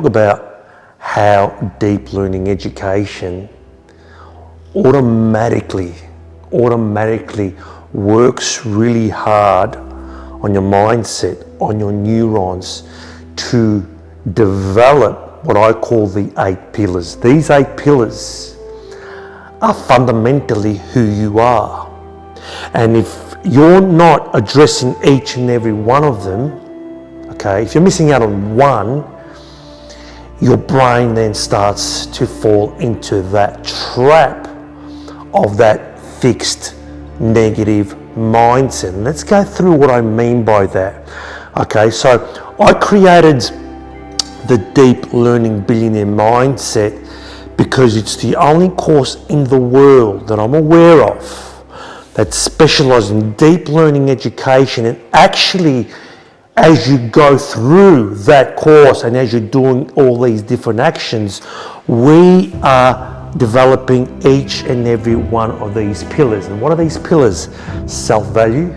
About how deep learning education automatically works really hard on your mindset, on your neurons, to develop what I call the 8 pillars. These 8 pillars are fundamentally who you are. And if you're not addressing each and every one of them, okay, if you're missing out on one, your brain then starts to fall into that trap of that fixed negative mindset. And let's go through what I mean by that. Okay, so I created the Deep Learning Billionaire Mindset because it's the only course in the world that I'm aware of that specializes in deep learning education. And actually, as you go through that course and as you're doing all these different actions, we are developing each and every one of these pillars. And what are these pillars? Self-value,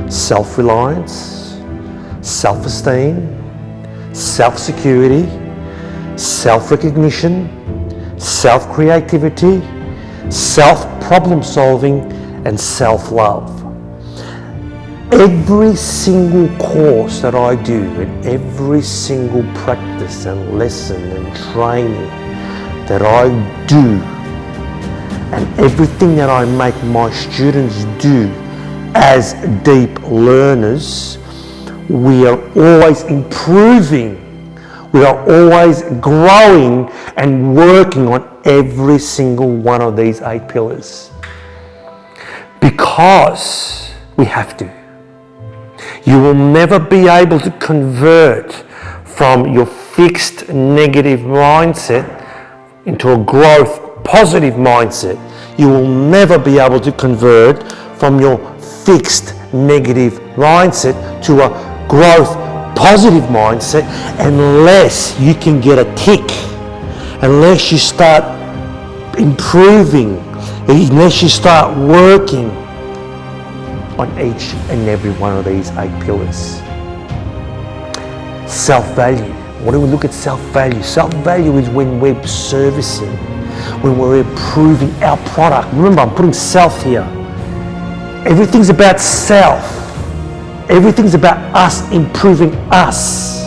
self-reliance, self-esteem, self-security, self-recognition, self-creativity, self-problem solving, and self-love. Every single course that I do and every single practice and lesson and training that I do and everything that I make my students do as deep learners, we are always improving. We are always growing and working on every single one of these 8 pillars because we have to. You will never be able to convert from your fixed negative mindset into a growth positive mindset. You will never be able to convert from your fixed negative mindset to a growth positive mindset unless you can get a tick, unless you start improving, unless you start working on each and every one of these 8 pillars. Self-value. What do we look at self-value? Self-value is when we're servicing, when we're improving our product. Remember, I'm putting self here. Everything's about self. Everything's about us improving us.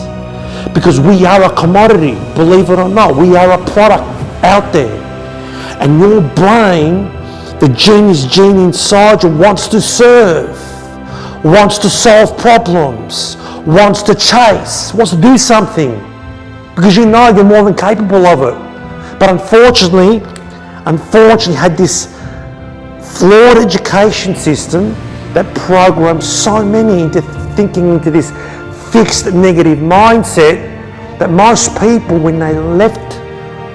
Because we are a commodity, believe it or not. We are a product out there. And your brain, the genius gene inside you, wants to serve, wants to solve problems, wants to chase, wants to do something, because you know you're more than capable of it. But unfortunately had this flawed education system that programs so many into thinking into this fixed negative mindset that most people, when they left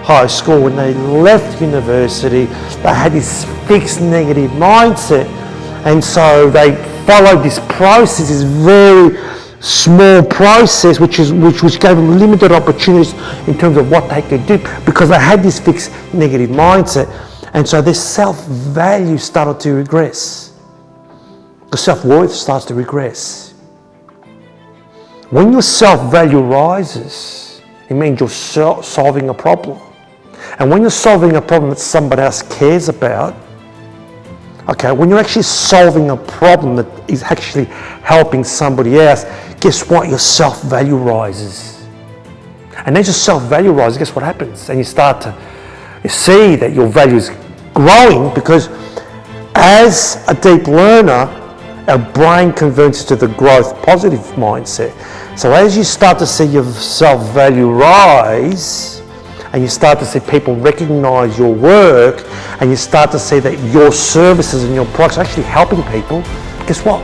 high school, when they left university, they had this fixed negative mindset, and so they followed this process, this very small process, which gave them limited opportunities in terms of what they could do, because they had this fixed negative mindset, and so their self-value started to regress. The self-worth starts to regress. When your self-value rises, it means you're solving a problem. And when you're solving a problem that somebody else cares about, okay, when you're actually solving a problem that is actually helping somebody else, guess what? Your self-value rises. And as your self-value rises, guess what happens? And you start to see that your value is growing, because as a deep learner, our brain converts to the growth positive mindset. So as you start to see your self-value rise, and you start to see people recognize your work, and you start to see that your services and your products are actually helping people, guess what?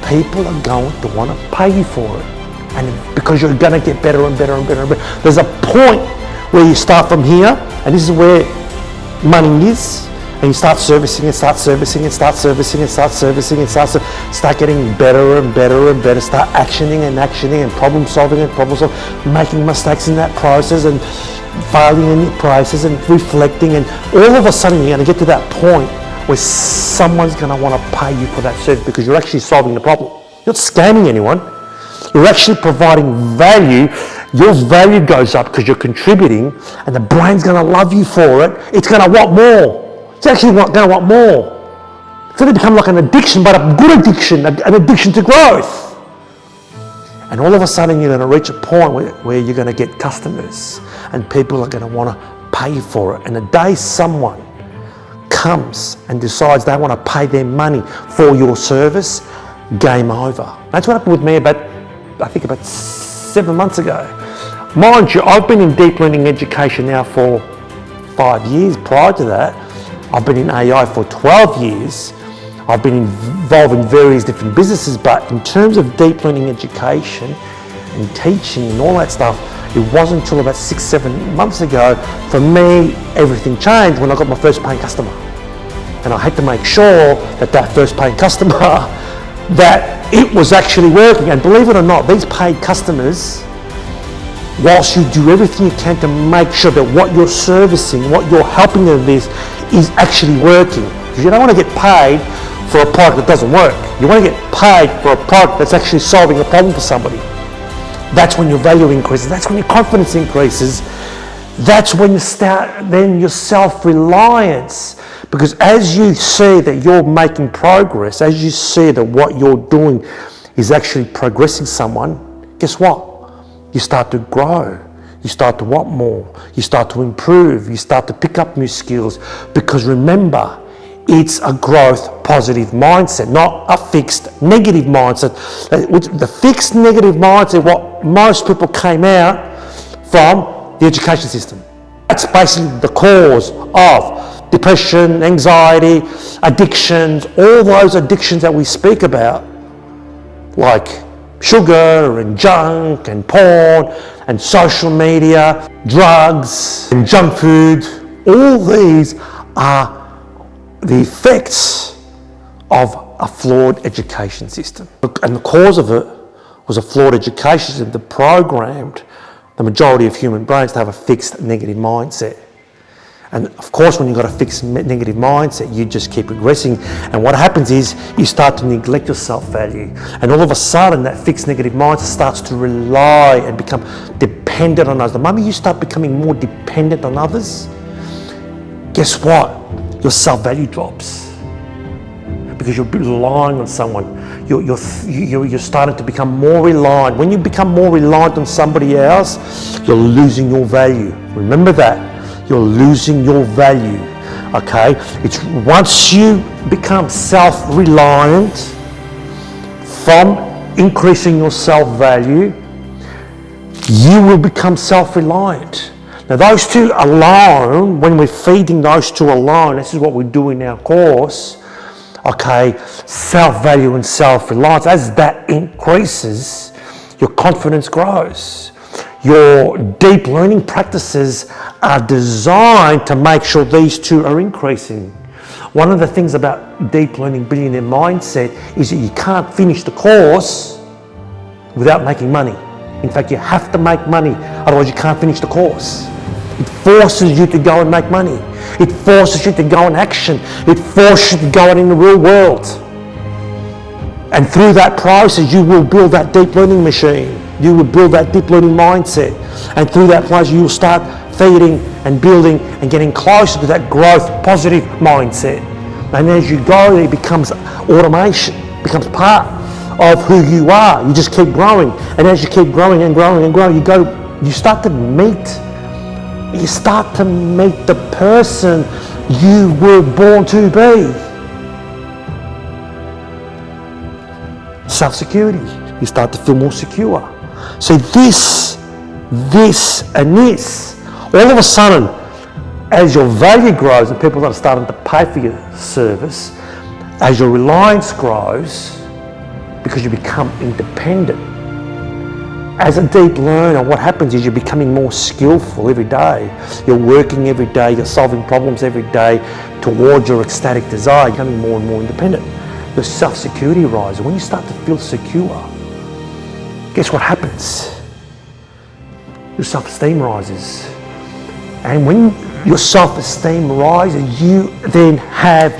People are going to want to pay you for it. And because you're going to get better and better and better and better. There's a point where you start from here, and this is where money is, and you start servicing and start servicing and start servicing and start servicing and start getting better and better and better, start actioning and problem solving, making mistakes in that process and failing in the process and reflecting, and all of a sudden you're going to get to that point where someone's going to want to pay you for that service because you're actually solving the problem. You're not scamming anyone. You're actually providing value. your value goes up because you're contributing, and the brain's going to love you for it. It's going to want more. It's actually going to want more. It's going to become like an addiction, but a good addiction, an addiction to growth. And all of a sudden you're going to reach a point where you're going to get customers and people are going to want to pay for it. And the day someone comes and decides they want to pay their money for your service, game over. That's what happened with me about 7 months ago. Mind you, I've been in deep learning education now for 5 years. Prior to that, I've been in AI for 12 years. I've been involved in various different businesses, but in terms of deep learning education and teaching and all that stuff, it wasn't until about 6-7 months ago, for me, everything changed when I got my first paying customer. And I had to make sure that first paying customer, that it was actually working. And believe it or not, these paid customers, whilst you do everything you can to make sure that what you're servicing, what you're helping them with is actually working. Because you don't want to get paid for a product that doesn't work. You want to get paid for a product that's actually solving a problem for somebody. That's when your value increases. That's when your confidence increases. That's when you start, then your self-reliance. Because as you see that you're making progress, as you see that what you're doing is actually progressing someone, guess what? You start to grow. You start to want more. You start to improve. You start to pick up new skills. Because remember, it's a growth positive mindset, not a fixed negative mindset. The fixed negative mindset, what most people came out from the education system. That's basically the cause of depression, anxiety, addictions, all those addictions that we speak about, like sugar and junk and porn and social media, drugs and junk food. All these are the effects of a flawed education system. And the cause of it was a flawed education system that programmed the majority of human brains to have a fixed negative mindset. And of course, when you've got a fixed negative mindset, you just keep progressing. And what happens is you start to neglect your self-value. And all of a sudden, that fixed negative mindset starts to rely and become dependent on others. The moment you start becoming more dependent on others, guess what? Your self-value drops. Because you're relying on someone. You're starting to become more reliant. When you become more reliant on somebody else, you're losing your value. Remember that. You're losing your value. Okay? It's once you become self-reliant from increasing your self-value, you will become self-reliant. Now those two alone, when we're feeding those two alone, this is what we do in our course, okay, self-value and self-reliance, as that increases, your confidence grows. Your deep learning practices are designed to make sure these two are increasing. One of the things about deep learning billionaire mindset is that you can't finish the course without making money. In fact, you have to make money, otherwise you can't finish the course. It forces you to go and make money. It forces you to go in action. It forces you to go out in the real world. And through that process, you will build that deep learning machine. You will build that deep learning mindset. And through that process, you will start feeding and building and getting closer to that growth positive mindset. And as you go, it becomes automation, becomes part of who you are. You just keep growing. And as you keep growing and growing and growing, you start to meet the person you were born to be. Self-security. You start to feel more secure. So this, and this, all of a sudden, as your value grows and people are starting to pay for your service, as your reliance grows, because you become independent. As a deep learner, what happens is you're becoming more skillful every day. You're working every day, you're solving problems every day towards your ecstatic desire, you're becoming more and more independent. Your self-security rises. When you start to feel secure, guess what happens? Your self-esteem rises. And when your self-esteem rises, you then have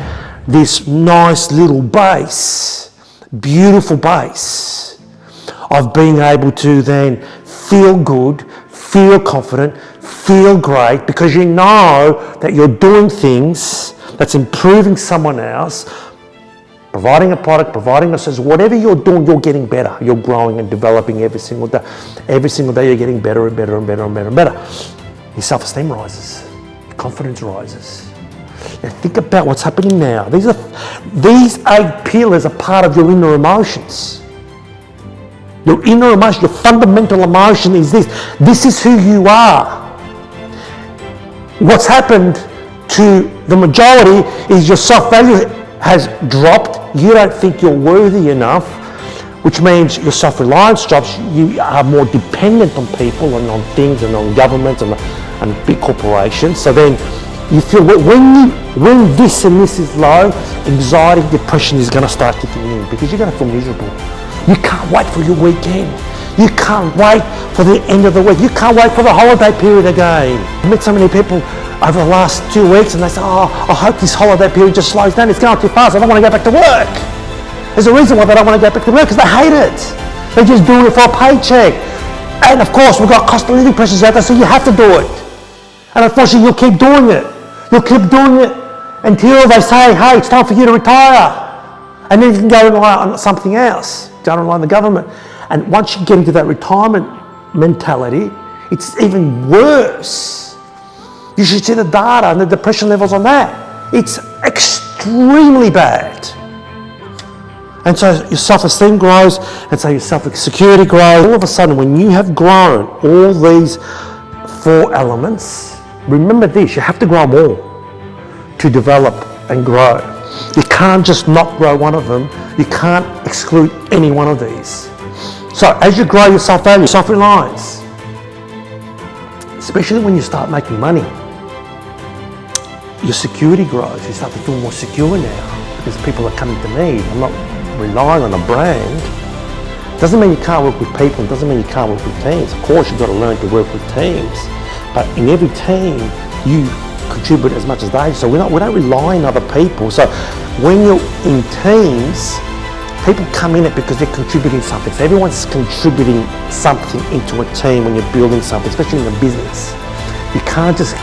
this nice little base, beautiful base of being able to then feel good, feel confident, feel great, because you know that you're doing things that's improving someone else, providing a product, providing a service, whatever you're doing, you're getting better. You're growing and developing every single day. Every single day you're getting better and better and better and better and better. Your self-esteem rises, your confidence rises. Now think about what's happening now. These 8 pillars are part of your inner emotions. Your inner emotion, your fundamental emotion is this. This is who you are. What's happened to the majority is your self-value has dropped. You don't think you're worthy enough, which means your self-reliance drops. You are more dependent on people and on things and on governments and big corporations. So then you feel when this and this is low, anxiety, depression is going to start kicking in because you're going to feel miserable. You can't wait for your weekend. You can't wait for the end of the week. You can't wait for the holiday period again. I met so many people over the last 2 weeks and they say, oh, I hope this holiday period just slows down. It's going too fast. I don't want to go back to work. There's a reason why they don't want to go back to work, because they hate it. They're just doing it for a paycheck. And of course, we've got cost of living pressures out there, so you have to do it. And unfortunately, you'll keep doing it. You'll keep doing it until they say, hey, it's time for you to retire. And then you can go and rely on something else. Don't rely on the government. And once you get into that retirement mentality, it's even worse. You should see the data and the depression levels on that. It's extremely bad. And so your self-esteem grows, and so your self-security grows. All of a sudden, when you have grown all these 4 elements, remember this, you have to grow more to develop and grow. You can't just not grow one of them. You can't exclude any one of these. So as you grow your self-value, self-reliance, especially when you start making money, your security grows. You start to feel more secure now because people are coming to me. I'm not relying on a brand. Doesn't mean you can't work with people. It doesn't mean you can't work with teams. Of course, you've got to learn to work with teams. But in every team, you contribute as much as they do. So we don't rely on other people. So when you're in teams, people come in it because they're contributing something. So everyone's contributing something into a team when you're building something, especially in a business. You can't just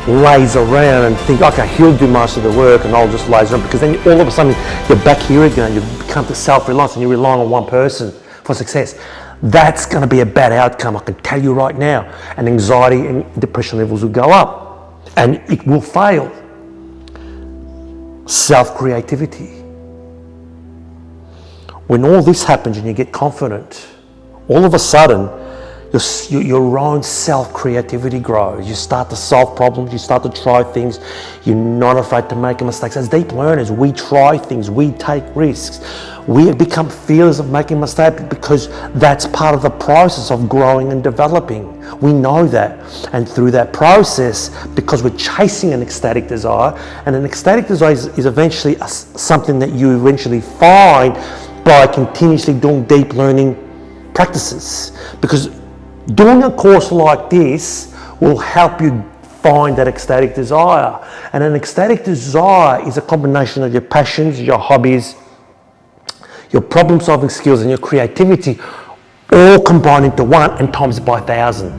laze around and think, okay, he'll do most of the work and I'll just laze around, because then all of a sudden you're back here again. You become to self-reliance and you're relying on one person for success. That's going to be a bad outcome, I can tell you right now. And anxiety and depression levels will go up and it will fail. Self-creativity. When all this happens and you get confident, all of a sudden your own self-creativity grows. You start to solve problems, you start to try things, you're not afraid to make mistakes. As deep learners, we try things, we take risks. We become fearless of making mistakes because that's part of the process of growing and developing. We know that. And through that process, because we're chasing an ecstatic desire, and an ecstatic desire is eventually something that you eventually find by continuously doing deep learning practices. Because doing a course like this will help you find that ecstatic desire. And an ecstatic desire is a combination of your passions, your hobbies, your problem-solving skills and your creativity all combined into one and times by 1,000.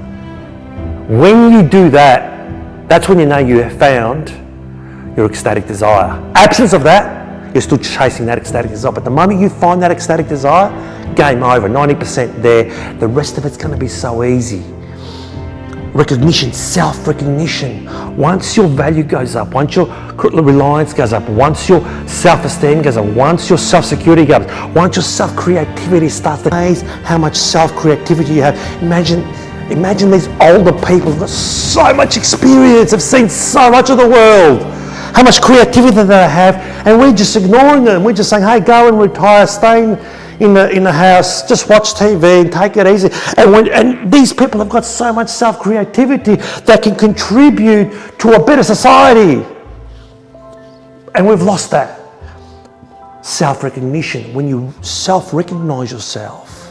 When you do that, that's when you know you have found your ecstatic desire. Absence of that, you're still chasing that ecstatic desire. But the moment you find that ecstatic desire, game over, 90% there. The rest of it's going to be so easy. Recognition, self-recognition. Once your value goes up, once your reliance goes up, once your self-esteem goes up, once your self-security goes up, once your self-creativity starts to raise, how much self-creativity you have. Imagine these older people who've got so much experience, have seen so much of the world, how much creativity they have, and we're just ignoring them. We're just saying, hey, go and retire, stay in the house, just watch TV and take it easy. And these people have got so much self-creativity that can contribute to a better society. And we've lost that. Self-recognition. When you self-recognize yourself,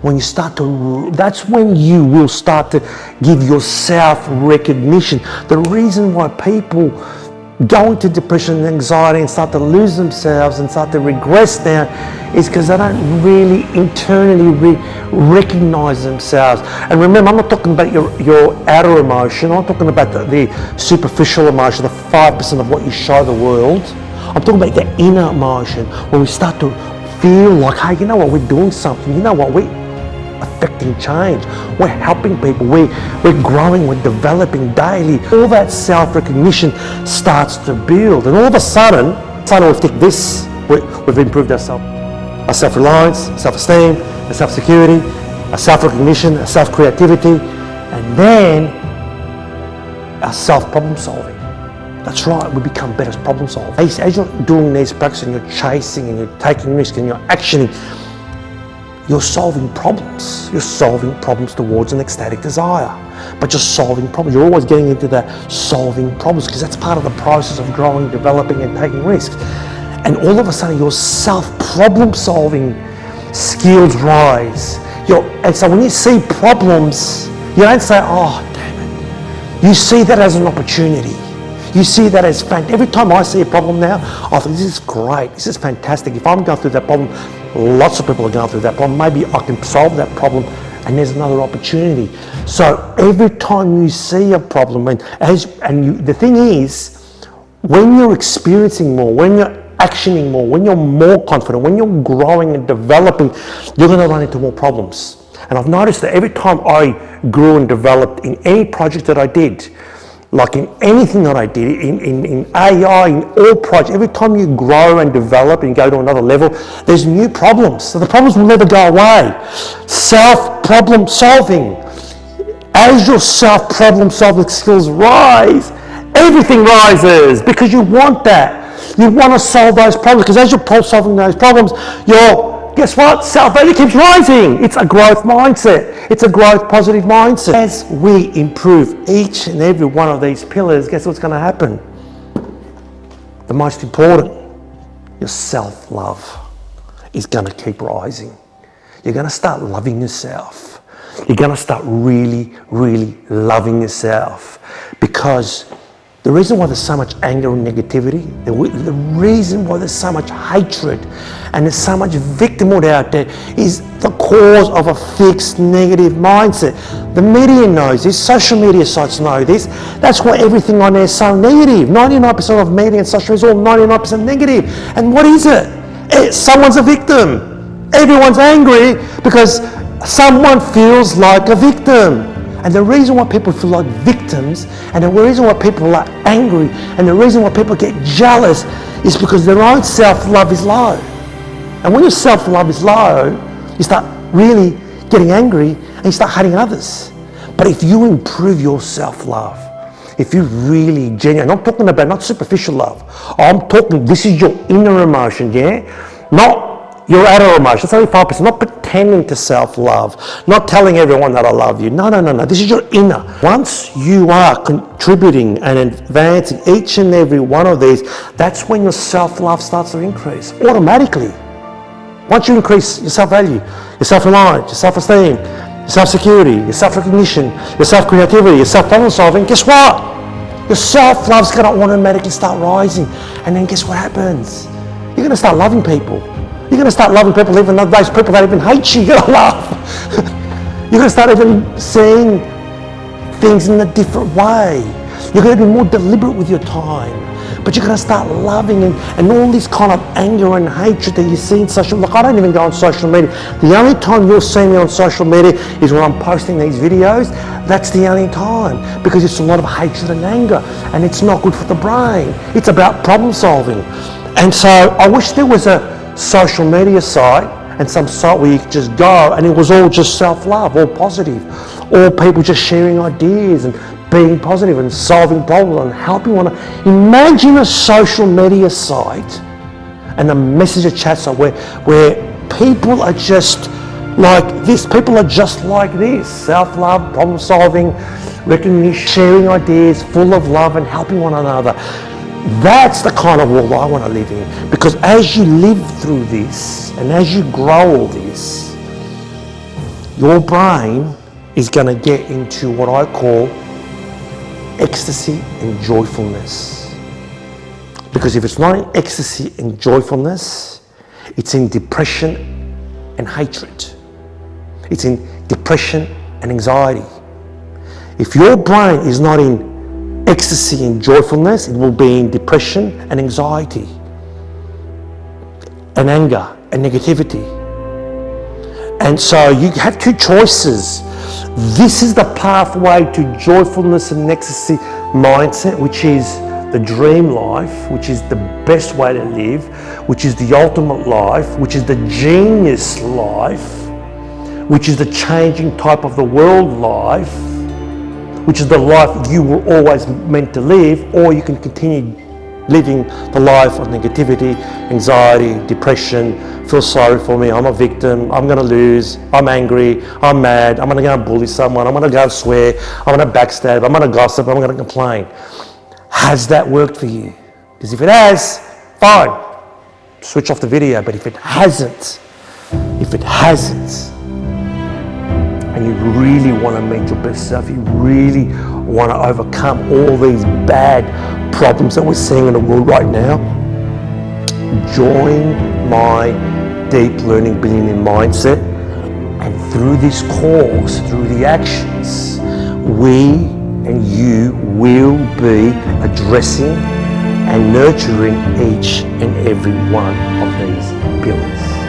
when you start to, that's when you will start to give yourself recognition. The reason why people go into depression and anxiety and start to lose themselves and start to regress down is because they don't really internally recognize themselves. And remember, I'm not talking about your outer emotion. I'm not talking about the superficial emotion, the 5% of what you show the world. I'm talking about the inner emotion, where we start to feel like, hey, you know what, we're doing something. You know what, we're affecting change. We're helping people. We're growing. We're developing daily. All that self-recognition starts to build. And all of a sudden we think this, we've improved ourselves. Our self-reliance, self-esteem, our self-security, our self-recognition, our self-creativity, and then our self-problem solving. That's right, we become better problem solvers. As you're doing these practices and you're chasing and you're taking risks and you're actioning, you're solving problems. You're solving problems towards an ecstatic desire. But you're solving problems. You're always getting into that solving problems, because that's part of the process of growing, developing and taking risks. And all of a sudden your self-problem solving skills rise. And so when you see problems, you don't say, oh, damn it. You see that as an opportunity. You see that as fantastic. Every time I see a problem now, I think, this is great, this is fantastic. If I'm going through that problem, lots of people are going through that problem. Maybe I can solve that problem and there's another opportunity. So every time you see a problem, the thing is, when you're experiencing more, when you're actioning more, when you're more confident, when you're growing and developing, you're going to run into more problems. And I've noticed that every time I grew and developed in any project that I did, like in anything that I did, in AI, in all projects, every time you grow and develop and go to another level, there's new problems. So the problems will never go away. Self-problem solving. As your self-problem solving skills rise, everything rises, because you want that. You want to solve those problems, because as you're solving those problems, guess what? Self-value keeps rising. It's a growth mindset. It's a growth positive mindset. As we improve each and every one of these pillars, guess what's going to happen? The most important, your self-love is going to keep rising. You're going to start loving yourself. You're going to start really, really loving yourself, because the reason why there's so much anger and negativity, the reason why there's so much hatred and there's so much victimhood out there is the cause of a fixed negative mindset. The media knows this, social media sites know this. That's why everything on there is so negative. 99% of media and social media is all 99% negative. And what is it? Someone's a victim. Everyone's angry because someone feels like a victim. And the reason why people feel like victims, and the reason why people are angry, and the reason why people get jealous is because their own self-love is low. And when your self-love is low, you start really getting angry and you start hating others. But if you improve your self-love, if you really genuine, I'm talking about not superficial love. I'm talking, this is your inner emotion, yeah? Not your outer emotion. That's only 5%. Not pretending to self-love. Not telling everyone that I love you. No. This is your inner. Once you are contributing and advancing each and every one of these, that's when your self-love starts to increase automatically. Once you increase your self-value, your self-reliance, your self-esteem, your self-security, your self-recognition, your self-creativity, your self-problem solving, guess what? Your self-love's going to automatically start rising. And then guess what happens? You're going to start loving people. You're going to start loving people, even those people that even hate you. You're going to love. You're going to start even seeing things in a different way. You're going to be more deliberate with your time. But you're going to start loving and all this kind of anger and hatred that you see in social media. Look, I don't even go on social media. The only time you'll see me on social media is when I'm posting these videos. That's the only time, because it's a lot of hatred and anger, and it's not good for the brain. It's about problem solving. And so I wish there was a social media site and some site where you could just go and it was all just self-love, all positive, all people just sharing ideas and being positive and solving problems and helping one another. Imagine a social media site and a messenger chat site where people are just like this. People are just like this. Self-love, problem solving, recognition, sharing ideas, full of love and helping one another. That's the kind of world I want to live in, because as you live through this and as you grow all this, your brain is going to get into what I call ecstasy and joyfulness. Because if it's not in ecstasy and joyfulness, it's in depression and hatred. It's in depression and anxiety. If your brain is not in ecstasy and joyfulness, it will be in depression and anxiety and anger and negativity. And so you have two choices. This is the pathway to joyfulness and ecstasy mindset, which is the dream life, which is the best way to live, which is the ultimate life, which is the genius life, which is the changing type of the world life, which is the life you were always meant to live, or you can continue living the life of negativity, anxiety, depression, feel sorry for me, I'm a victim, I'm going to lose, I'm angry, I'm mad, I'm going to go and bully someone, I'm going to go and swear, I'm going to backstab, I'm going to gossip, I'm going to complain. Has that worked for you? Because if it has, fine, switch off the video. But if it hasn't, and you really want to meet your best self, you really want to overcome all these bad problems that we're seeing in the world right now, join my Deep Learning Billionaire Mindset. And through this course, through the actions, we and you will be addressing and nurturing each and every one of these pillars.